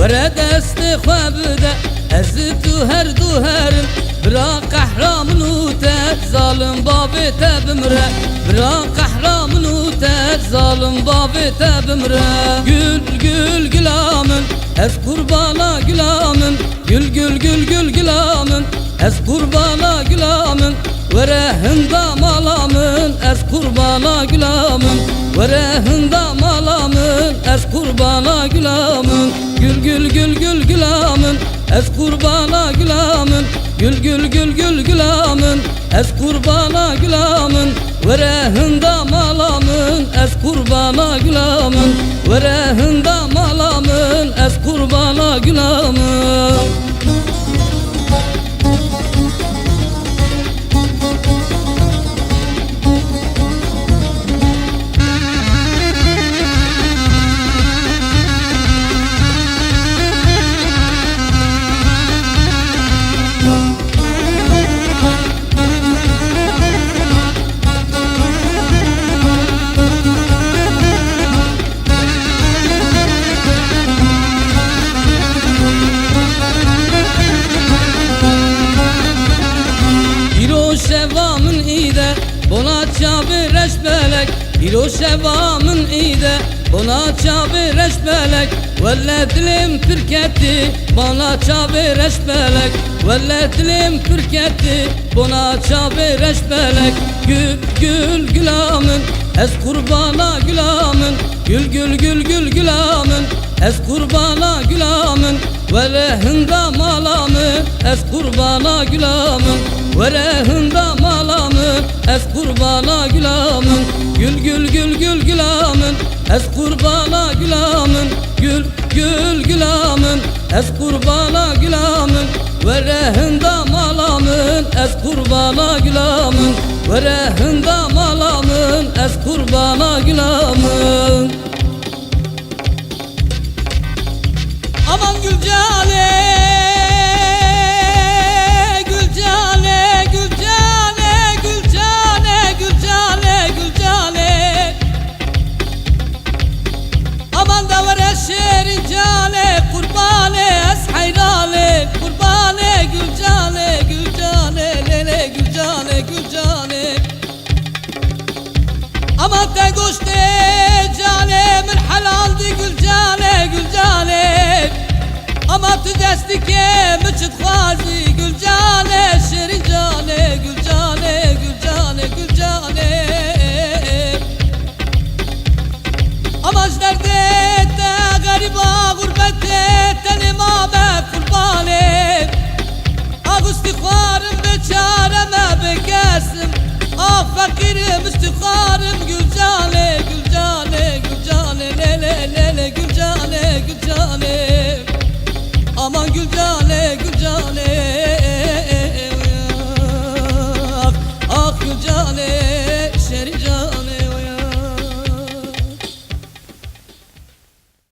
ورا دست خوابده از تو هر دو هرم برا قهرامنو تد ظالم بابی تبمره برا قهرامنو تد ظالم بابی تبمره گل گل گلامن از قربانا گلامن گل گل گل گل گلامن از قربانا گلامن ورا هندا مالامن از قربانا گلامن ورا هندا مالامن از قربانا گلامن gül gül gül gül gülامın ez kurbana gülامın gül gül gül gül gülامın ez kurbana gülامın verehinde malamın ez kurbana gülامın verehinde malamın ez kurbana gülامın şevamın ide bona çabi reşbelek hiro şevamın ide bona çabi reşbelek velle dilim pürketti bana çabi reşbelek velle dilim pürketti bona çabi reşbelek gül gül gülامın ez kurbana gülامın gül gül gül gül gülامın ez kurbana gülامın verehinde malamın ez kurbana gülامın verehinde malamın ez kurbana gülامın gül gül gül gül gülامın ez kurbana gülامın gül gül gülامın ez kurbana gülامın verehinde malamın ez kurbana gülامın verehinde malamın ez kurbana gülامın aman Gülcane aman da var şerin cane kurbane es hayrale kurbane Gülcane Gülcane lele Gülcane Gülcane aman da goşte cane min halaldi Gülcane Gülcane aman tu destike müçit khazi Gülcane şerin cane Gülcane Gülcane Gülcane aman derde de gariba gurbette tenimame kurbane Ağustikwa